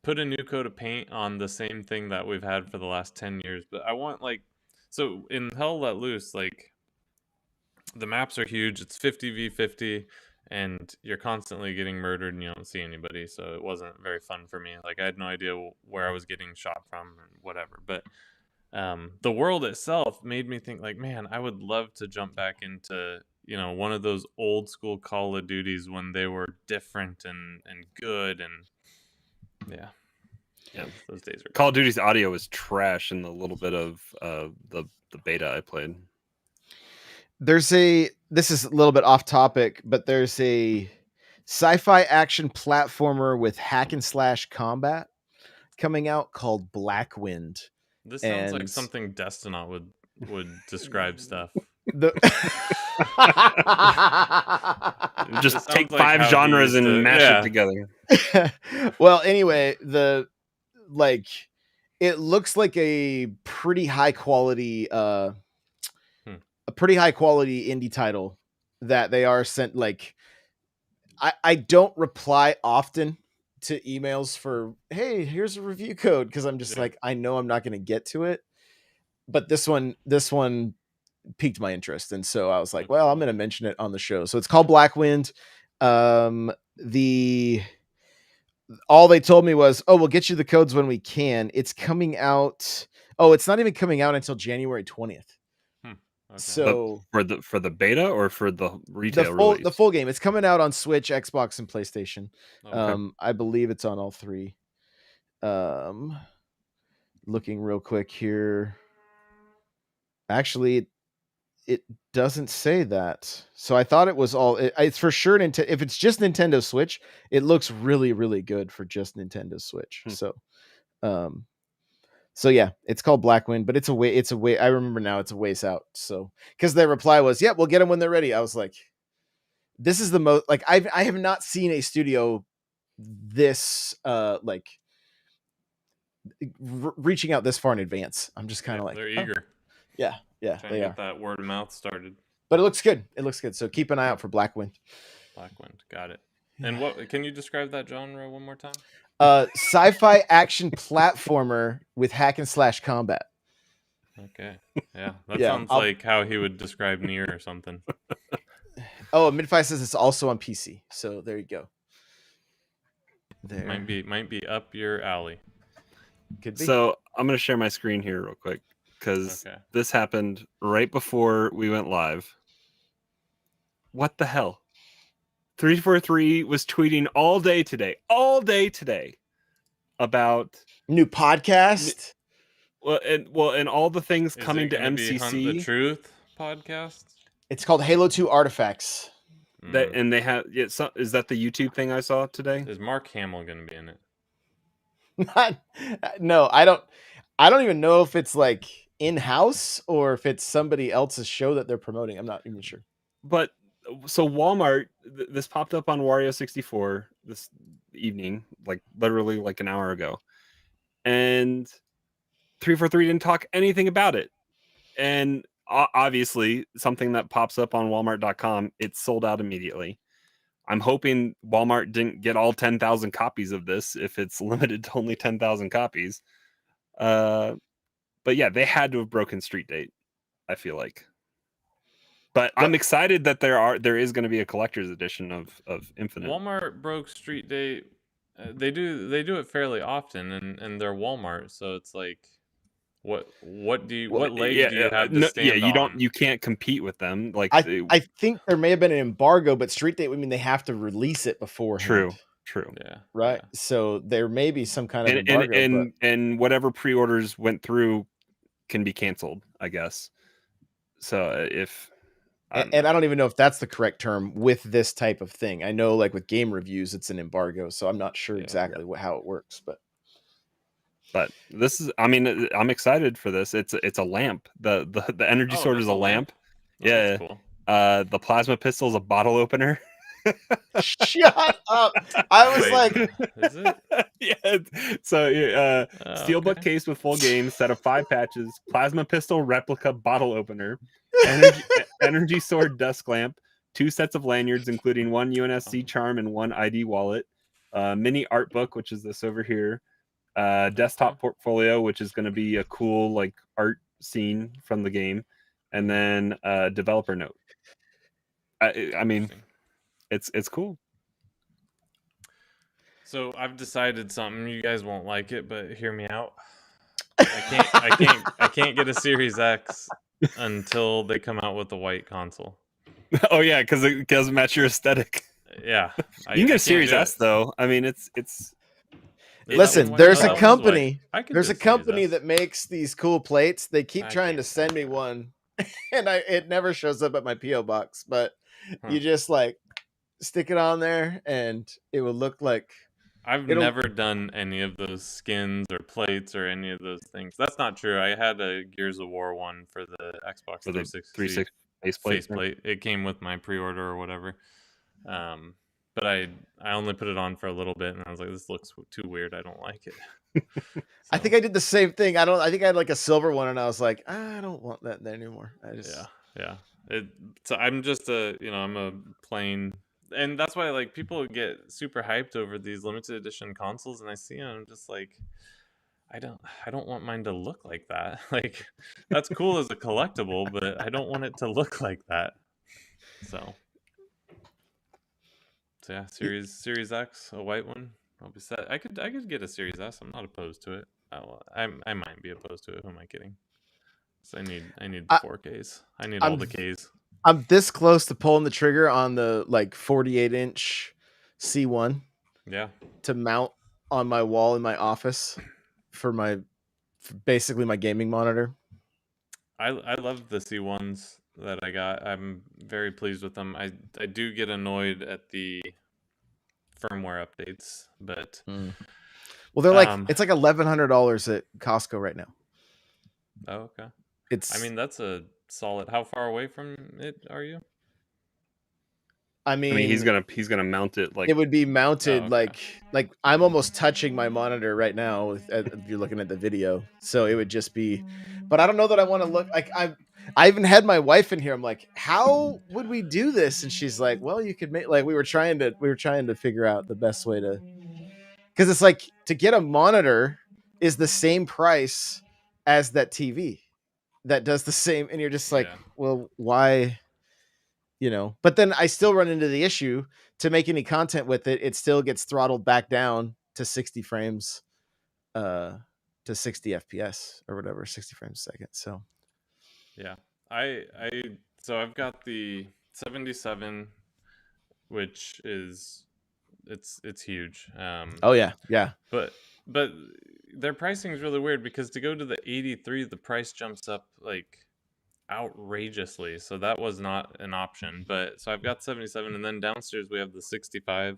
put a new coat of paint on the same thing that we've had for the last 10 years. But I want like, so in Hell Let Loose, like the maps are huge. It's 50v50 and you're constantly getting murdered and you don't see anybody. So it wasn't very fun for me. Like I had no idea where I was getting shot from and whatever. But the world itself made me think like, man, I would love to jump back into, you know, one of those old school Call of Duties when they were different and good. And yeah, those days are Call of Duty's audio was trash in the little bit of the beta I played. This is a little bit off topic, but there's a sci-fi action platformer with hack and slash combat coming out called Blackwind. This sounds like And- something Destinaut would describe stuff. The Just It take sounds like 5 how he genres used and to- mash yeah. it together. Well, anyway, it looks like a pretty high quality indie title that they are sent. Like I don't reply often to emails for, hey, here's a review code, because I'm just Yeah. like, I know I'm not going to get to it. But this one piqued my interest, and so I was like, well, I'm going to mention it on the show. So it's called Blackwind. All they told me was, oh, we'll get you the codes when we can. It's coming out. Oh, it's not even coming out until January 20th. Okay. So For the beta or for the retail release? the full game. It's coming out on Switch, Xbox, and PlayStation. Okay. I believe it's on all three. Looking real quick here. Actually, it doesn't say that. So I thought it was all. It's for sure Nintendo. If it's just Nintendo Switch, it looks really, really good for just Nintendo Switch. So yeah, it's called Blackwind, but it's a way. I remember now it's a ways out. So because their reply was, "Yeah, we'll get them when they're ready." I was like, "This is the most like I have not seen a studio this reaching out this far in advance." I'm just kind of like, they're "Oh, eager. yeah, Trying they to are." get that word of mouth started. But it looks good. It looks good. So keep an eye out for Blackwind. Blackwind, got it. And what can you describe that genre one more time? Sci-fi action platformer with hack and slash combat. Okay, yeah, that Yeah, sounds I'll- like how he would describe Nier or something. Oh, Midfi says it's also on PC. So there you go. There Might be up your alley. could be. So I'm going to share my screen here real quick because Okay. this happened right before we went live. What the hell? 343 was tweeting all day today about New podcast. and all the things Is coming it to gonna be Hunt the MCC. Truth podcast? It's called Halo 2 Artifacts. That Mm. and they have is that the YouTube thing I saw today? Is Mark Hamill gonna be in it? No, I don't even know if it's like in-house or if it's somebody else's show that they're promoting. I'm not even sure. But so Walmart, this popped up on Wario64 this evening, like literally like an hour ago, and 343 didn't talk anything about it. And obviously, something that pops up on Walmart.com, it's sold out immediately. I'm hoping Walmart didn't get all 10,000 copies of this if it's limited to only 10,000 copies. But yeah, they had to have broken Street Date, I feel like. But I'm excited that there is going to be a collector's edition of Infinite. Walmart broke Street Date. They do it fairly often, and they're Walmart, so it's like, what leg do you have to stand on? You can't compete with them. Like I think there may have been an embargo, but Street Date would mean they have to release it beforehand. True. Yeah. Right. Yeah. So there may be some kind of embargo. And whatever pre-orders went through can be canceled, I guess. So if and I don't even know if that's the correct term with this type of thing. I know, like with game reviews, it's an embargo, so I'm not sure exactly how it works. But this is, I mean, I'm excited for this. It's a lamp. The energy sword is a lamp. Oh, yeah. Cool. The plasma pistol is a bottle opener. Shut up! I was like, is it? Yeah. So steelbook case with full game, set of 5 patches, plasma pistol replica bottle opener, energy sword dusk lamp, 2 sets of lanyards, including 1 UNSC charm and 1 ID wallet, mini art book, which is this over here, desktop portfolio, which is going to be a cool like art scene from the game, and then developer note. I mean, it's cool. So I've decided something. You guys won't like it, but hear me out. I can't get a Series X until they come out with the white console. Oh yeah, because it doesn't match your aesthetic. Yeah, you can get a Series S though. I mean, it's. Listen, there's a company. There's a company that makes these cool plates. They keep trying to send me one, and it never shows up at my PO box. But you just like stick it on there, and it will look like. I've never done any of those skins or plates or any of those things. That's not true. I had a Gears of War one for the Xbox 360 faceplate. It came with my pre-order or whatever. But I only put it on for a little bit, and I was like, this looks too weird. I don't like it. So. I think I did the same thing. I think I had like a silver one, and I was like, I don't want that anymore. Yeah. So I'm just I'm a plain. And that's why like people get super hyped over these limited edition consoles, and I see them, I'm just like, I don't want mine to look like that. Like, that's cool as a collectible, but I don't want it to look like that. So yeah, Series X, a white one, I'll be set. I could get a Series S. I'm not opposed to it. I might be opposed to it. Who am I kidding? So I need the 4Ks. I need all the Ks. I'm this close to pulling the trigger on the like 48-inch C1. Yeah. To mount on my wall in my office for basically my gaming monitor. I love the C1s that I got. I'm very pleased with them. I do get annoyed at the firmware updates, but well, they're like it's like $1,100 at Costco right now. Oh, okay. I mean, that's a solid. How far away from it are you? I mean, he's gonna mount it like it would be mounted like I'm almost touching my monitor right now if you're looking at the video. So it would just be, but I don't know that I want to look like I even had my wife in here. I'm like, how would we do this? And she's like, well, you could make like we were trying to figure out the best way to, because it's like to get a monitor is the same price as that TV that does the same, and you're just like, well, why? But then I still run into the issue to make any content with it. It still gets throttled back down to 60 frames, to 60 FPS or whatever, 60 frames a second. So, yeah, so I've got the 77 which is it's huge. Oh yeah, yeah. But their pricing is really weird because to go to the 83, the price jumps up like outrageously. So that was not an option. But so I've got 77, and then downstairs we have the 65,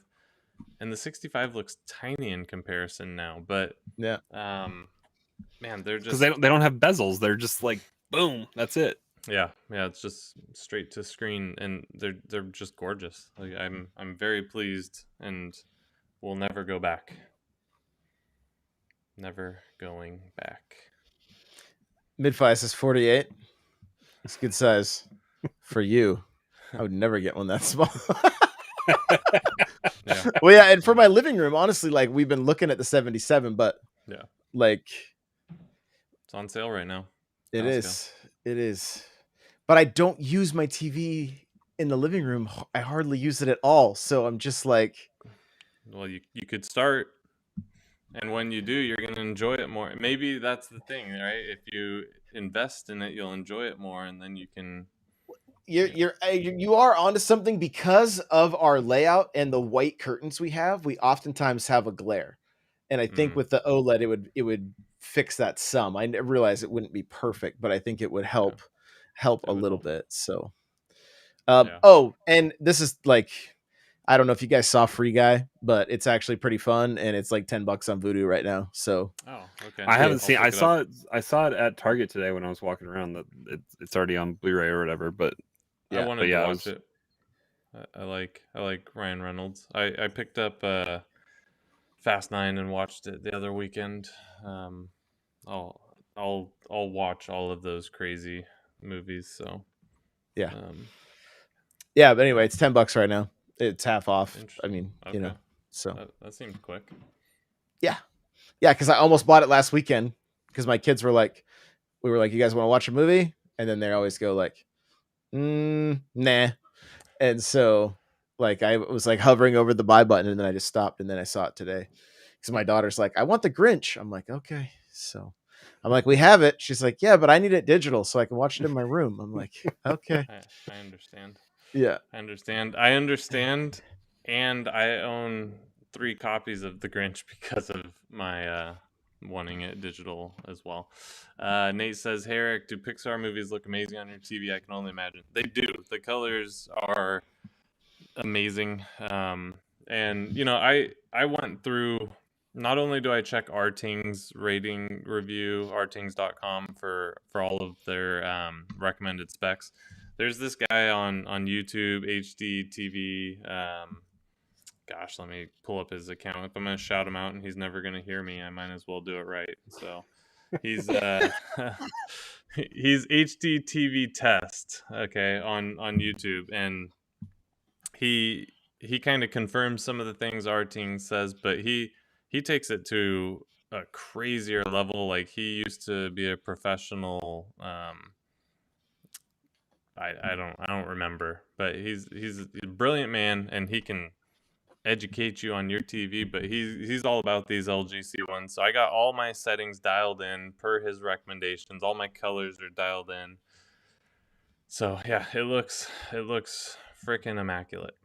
and the 65 looks tiny in comparison now. But Yeah. man, they're Because just they don't have bezels. They're just like boom. That's it. yeah, it's just straight to screen, and they're just gorgeous. Like I'm very pleased, and we'll never go back. Never going back. Mid-fi says 48. It's a good size for you. I would never get one that small. Yeah. Well, yeah, and for my living room, honestly, like we've been looking at the 77, but Yeah. like It's on sale right now. it Costco. is. It is. But I don't use my TV in the living room. I hardly use it at all. So I'm just like, Well, you could start, and when you do, you're gonna enjoy it more. Maybe that's the thing, right? If you invest in it, you'll enjoy it more, and then you can. you are onto something because of our layout and the white curtains we have. We oftentimes have a glare, and I think with the OLED it would fix that some. I realize it wouldn't be perfect, but I think it would help a would little help. bit. So, Yeah. oh, and this is like, I don't know if you guys saw Free Guy, but it's actually pretty fun, and it's like $10 on Vudu right now. So Oh, okay. I haven't I'll seen. pick I it saw up. it. I saw it at Target today when I was walking around. That it's already on Blu-ray or whatever. But I wanted to yeah, watch it. I like Ryan Reynolds. I picked up Fast 9 and watched it the other weekend. I'll watch all of those crazy movies. So yeah, yeah. But anyway, it's $10 right now. It's half off. I mean, okay. So that seems quick. Yeah, because I almost bought it last weekend because my kids were like, we were like, you guys want to watch a movie? And then they always go like, nah. And so like I was like hovering over the buy button, and then I just stopped, and then I saw it today because my daughter's like, I want the Grinch. I'm like, okay. So I'm like, we have it. She's like, yeah, but I need it digital so I can watch it in my room. I'm like, okay. I understand. Yeah. I understand, and I own 3 copies of The Grinch because of my wanting it digital as well. Nate says, "Hey Eric, do Pixar movies look amazing on your TV? I can only imagine they do. The colors are amazing, and I went through. Not only do I check Arting's rating review, artings.com for all of their recommended specs. There's this guy on YouTube, HDTV. Gosh, let me pull up his account. If I'm going to shout him out and he's never going to hear me, I might as well do it right. So he's he's HDTV Test, okay, on YouTube, and he kind of confirms some of the things Arting says, but he takes it to a crazier level. Like he used to be a professional. I don't remember, but he's a brilliant man, and he can educate you on your TV. But he's all about these LG C1s. So I got all my settings dialed in per his recommendations. All my colors are dialed in. So yeah, it looks freaking immaculate.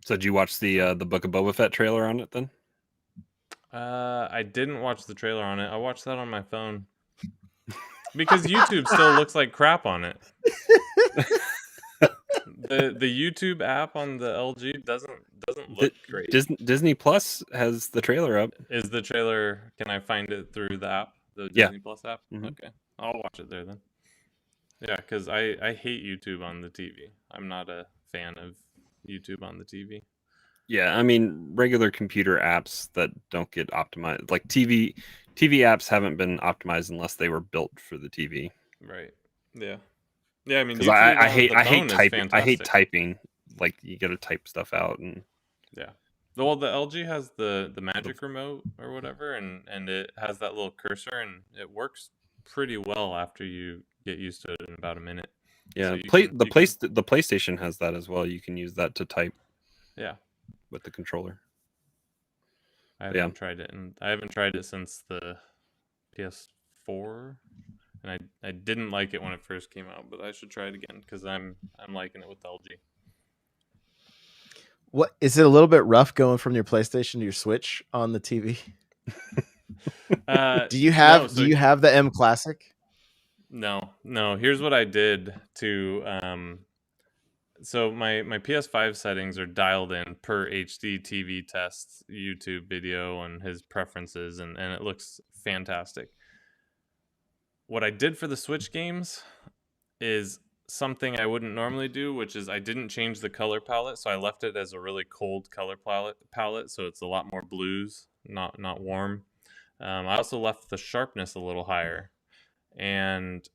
So did you watch the Book of Boba Fett trailer on it then? I didn't watch the trailer on it. I watched that on my phone because YouTube still looks like crap on it. The YouTube app on the LG doesn't look great. Disney Plus has the trailer up. Is the trailer? Can I find it through the app, the Yeah. Disney Plus app? Mhm. Okay, I'll watch it there then. Yeah, because I hate YouTube on the TV. I'm not a fan of YouTube on the TV. Yeah, I mean regular computer apps that don't get optimized, like TV apps haven't been optimized unless they were built for the TV. Right. Yeah. Yeah. I mean, Because YouTube I on hate the phone is typing. I hate fantastic. typing. Like you got to type stuff out and. Yeah. Well, the LG has the magic remote or whatever, and it has that little cursor, and it works pretty well after you get used to it in about a minute. Yeah, So the PlayStation has that as well. You can use that to type. Yeah. With the controller. I haven't tried it, and I haven't tried it since the PS4, and I didn't like it when it first came out, but I should try it again because I'm liking it with LG. What is it? A little bit rough going from your PlayStation to your Switch on the TV. Do you have the M Classic? No. Here's what I did to so my PS5 settings are dialed in per HD TV tests YouTube video and his preferences, and it looks fantastic. What I did for the Switch games is something I wouldn't normally do, which is I didn't change the color palette, so I left it as a really cold color palette, so it's a lot more blues, not warm. I also left the sharpness a little higher, and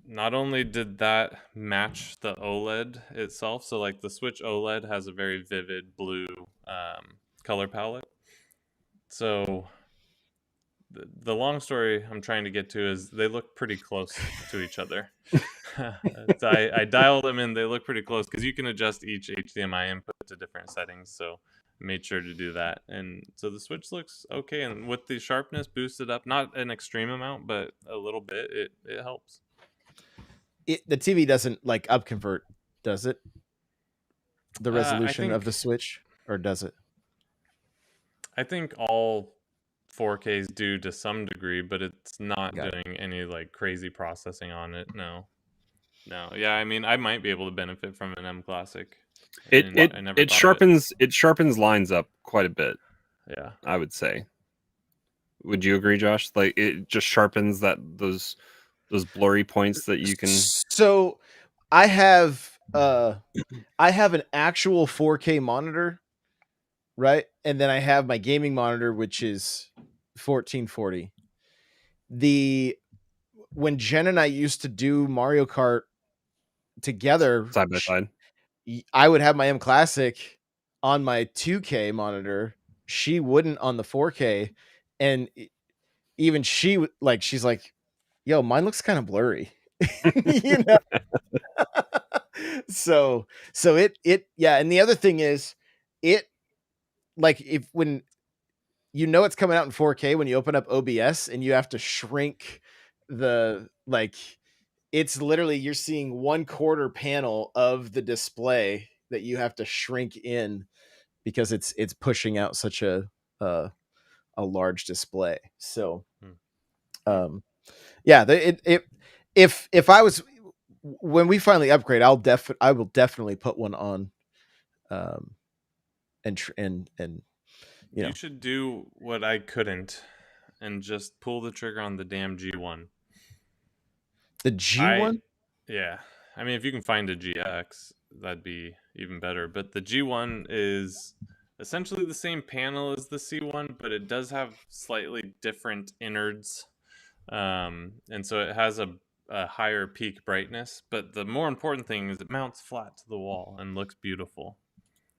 not only did that match the OLED itself, so like the Switch OLED has a very vivid blue color palette. So the long story I'm trying to get to is they look pretty close to each other. So I dialed them in. They look pretty close because you can adjust each HDMI input to different settings. So I made sure to do that. And so the Switch looks okay. And with the sharpness boosted up, not an extreme amount, but a little bit, it helps. The TV doesn't like upconvert, does it? The resolution of the Switch, or does it? I think all 4Ks do to some degree, but it's not doing any like crazy processing on it. No. Yeah, I mean, I might be able to benefit from an M Classic. It sharpens lines up quite a bit. Yeah, I would say. Would you agree, Josh? Like it just sharpens those blurry points that you can. So, I have an actual 4K monitor, right? And then I have my gaming monitor, which is 1440. When Jen and I used to do Mario Kart together side by side, I would have my M Classic on my 2K monitor. She wouldn't on the 4K, and even she's like, "Yo, mine looks kind of blurry," you know. so it yeah, and the other thing is, it like when you know it's coming out in 4K when you open up OBS and you have to shrink it's literally you're seeing 1/4 panel of the display that you have to shrink in because it's pushing out such a large display. So yeah, if I was, when we finally upgrade, I will definitely put one on and you know. You should do what I couldn't and just pull the trigger on the damn G1. The G1? Yeah. I mean, if you can find a GX, that'd be even better. But the G1 is essentially the same panel as the C1, but it does have slightly different innards. And so it has a higher peak brightness. But the more important thing is it mounts flat to the wall and looks beautiful.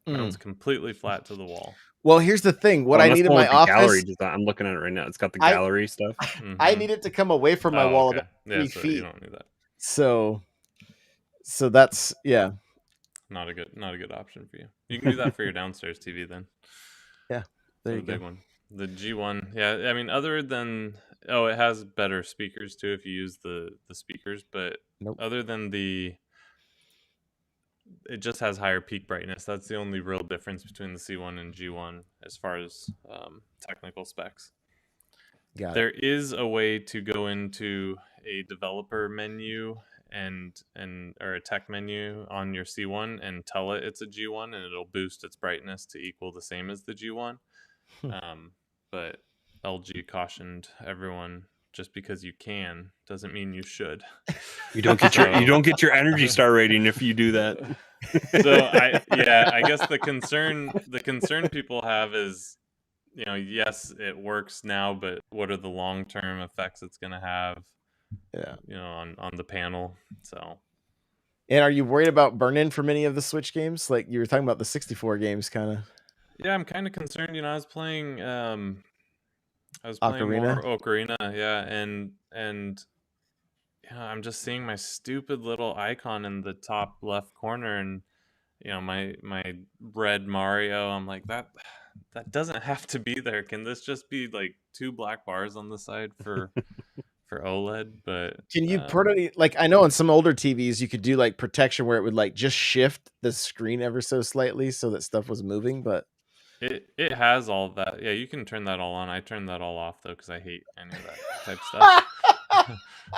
Mounts completely flat to the wall. Well, here's the thing. What I need in my office, gallery design. I'm looking at it right now. It's got the gallery stuff. I need it to come away from my wall about 3 feet. You don't need that. So that's not a good option for you. You can do that for your downstairs TV then. Yeah, there you go. Big one. The G1. Yeah, I mean, other than it has better speakers too if you use the speakers, but other than it just has higher peak brightness. That's the only real difference between the C1 and G1 as far as technical specs. There is a way to go into a developer menu or a tech menu on your C1 and tell it it's a G1, and it'll boost its brightness to equal the same as the G1. But LG cautioned everyone, just because you can doesn't mean you should. You don't get your Energy Star rating if you do that. So I guess the concern people have is, yes, it works now, but what are the long-term effects it's going to have? On the panel. So, and are you worried about burn-in from any of the Switch games? Like you were talking about the 64 games, kind of. Yeah, I'm kind of concerned. I was playing Ocarina? more Ocarina, and I'm just seeing my stupid little icon in the top left corner, and my red Mario. I'm like, that doesn't have to be there. Can this just be like 2 black bars on the side for OLED, but Can you put it like I know on some older TVs you could do like protection where it would like just shift the screen ever so slightly so that stuff was moving, but it has all of that. Yeah, you can turn that all on. I turned that all off though because I hate any of that type stuff.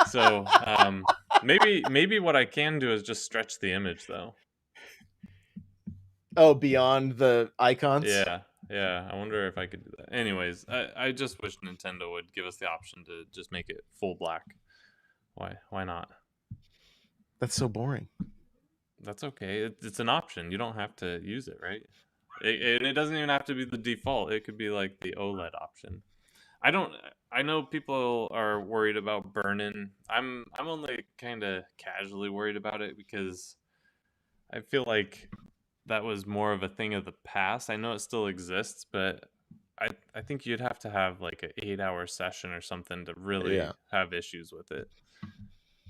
So maybe what I can do is just stretch the image though. oh, beyond the icons. Yeah. I wonder if I could do that. Anyways, I just wish Nintendo would give us the option to just make it full black. Why not? That's so boring. That's okay. It's an option. You don't have to use it, right? It doesn't even have to be the default. It could be like the OLED option. I know people are worried about burn-in. I'm only kind of casually worried about it because I feel like that was more of a thing of the past. I know it still exists, but I think you'd have to have like an 8-hour session or something to really have issues with it.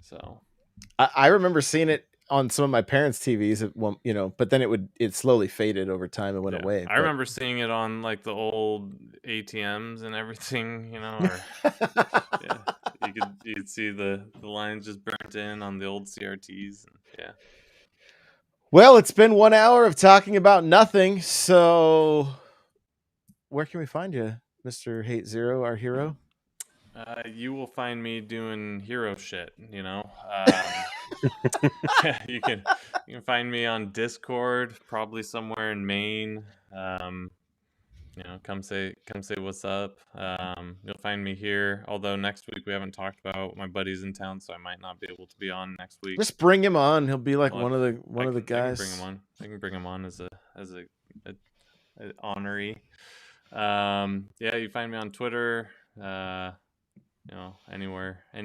So I remember seeing it on some of my parents' TVs, but then it slowly faded over time and went away. I remember seeing it on like the old ATMs and everything, or you'd see the lines just burnt in on the old CRTs. And, Well, it's been 1 hour of talking about nothing, so where can we find you, Mr. Hate Zero, our hero? You will find me doing hero shit, you can find me on Discord, probably somewhere in Maine. Come say what's up. You'll find me here, although next week we haven't talked about my buddy's in town, so I might not be able to be on next week. Just bring him on. He'll be like one of the guys. I can bring him on as a honoree. You find me on Twitter. Anywhere I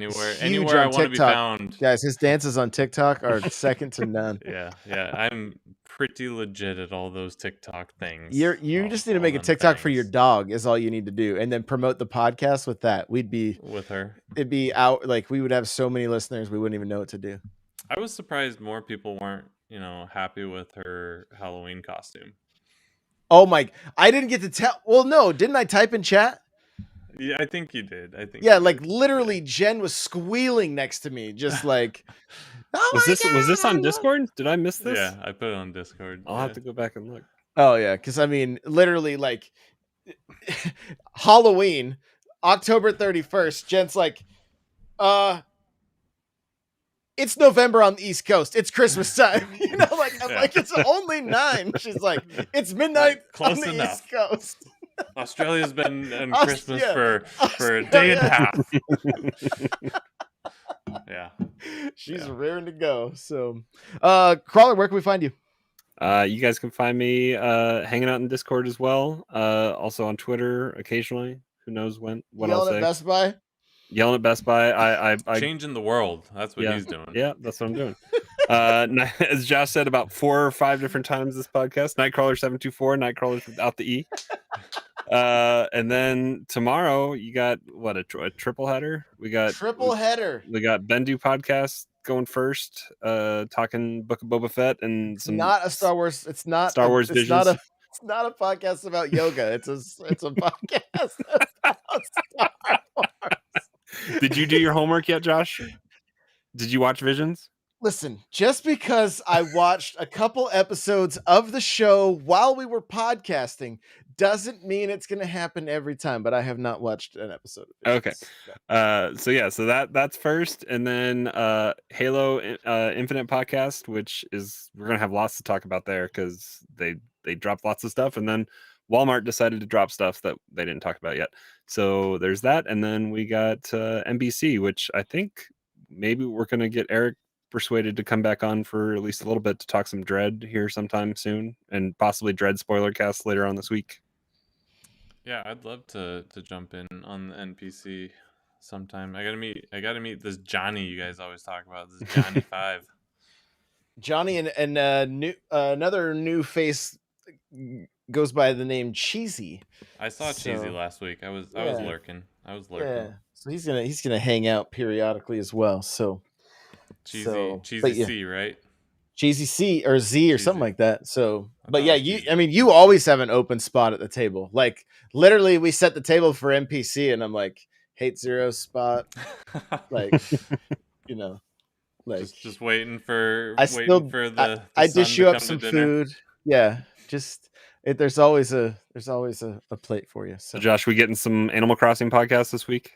want to be found. Guys, his dances on TikTok are second to none. Yeah, I'm pretty legit at all those TikTok things. You just need to make a TikTok for your dog is all you need to do, and then promote the podcast with that. We'd be with her. It'd be out like we would have so many listeners we wouldn't even know what to do. I was surprised more people weren't, happy with her Halloween costume. Oh my! I didn't get to tell. Well, no, didn't I type in chat? Yeah, I think you did. Like literally, Jen was squealing next to me, just like. Was this on Discord? Did I miss this? Yeah, I put it on Discord. I'll have to go back and look. Oh yeah, because I mean, literally, like Halloween, October 31st. Jen's like, it's November on the East Coast. It's Christmas time. I'm like, it's only 9. She's like, it's midnight close on the enough. East Coast. Australia's been in Christmas for a day and a half. Yeah. She's raring to go. So, Crawler, where can we find you? You guys can find me hanging out in Discord as well. Also on Twitter occasionally. Who knows when? What Yelling I'll say. At Best Buy? Yelling at Best Buy. I changing the world. That's what he's doing. Yeah, that's what I'm doing. As Josh said about 4 or 5 different times this podcast, Nightcrawler 724, Nightcrawler without the E. And then tomorrow you got what a triple header. We got triple header. We got Bendu podcast going first, talking Book of Boba Fett and some. Not a Star Wars. It's not Star Wars Visions. It's not a podcast about yoga. It's a podcast about Star Wars. Did you do your homework yet, Josh? Did you watch Visions? Listen, just because I watched a couple episodes of the show while we were podcasting doesn't mean it's going to happen every time, but I have not watched an episode of Visions. Okay. So that's first, and then Halo Infinite podcast, which is we're going to have lots to talk about there because they dropped lots of stuff, and then Walmart decided to drop stuff that they didn't talk about yet. So there's that, and then we got NBC, which I think maybe we're going to get Eric persuaded to come back on for at least a little bit to talk some Dread here sometime soon, and possibly Dread spoiler cast later on this week. Yeah, I'd love to jump in on the NPC sometime. I gotta meet this Johnny you guys always talk about. This Johnny 5. Johnny and another new face goes by the name Cheesy. I saw Cheesy last week. I was lurking. Yeah. So he's gonna hang out periodically as well. So Cheesy C, right? Cheesy C or Z or something like that. So, but yeah, you always have an open spot at the table. Like literally, we set the table for NPC, and I'm like, Hate Zero spot. Like, you know, like just waiting for I the I sun dish to you up come to some dinner. food. Yeah, just there's always a plate for you. So So Josh, we getting some Animal Crossing podcasts this week?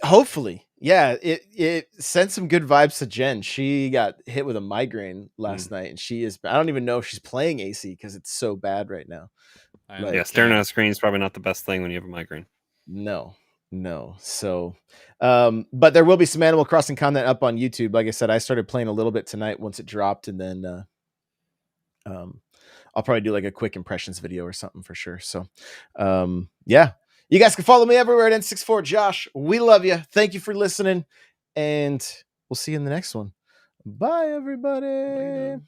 hopefully, yeah. It sent some good vibes to Jen. She got hit with a migraine last night, and she is. I don't even know if she's playing AC because it's so bad right now. I Yeah, staring at a screen is probably not the best thing when you have a migraine. No. So, but there will be some Animal Crossing content up on YouTube. Like I said, I started playing a little bit tonight once it dropped, and then I'll probably do like a quick impressions video or something for sure. So, yeah, you guys can follow me everywhere at N64 Josh. We love you. Thank you for listening, and we'll see you in the next one. Bye, everybody. Later.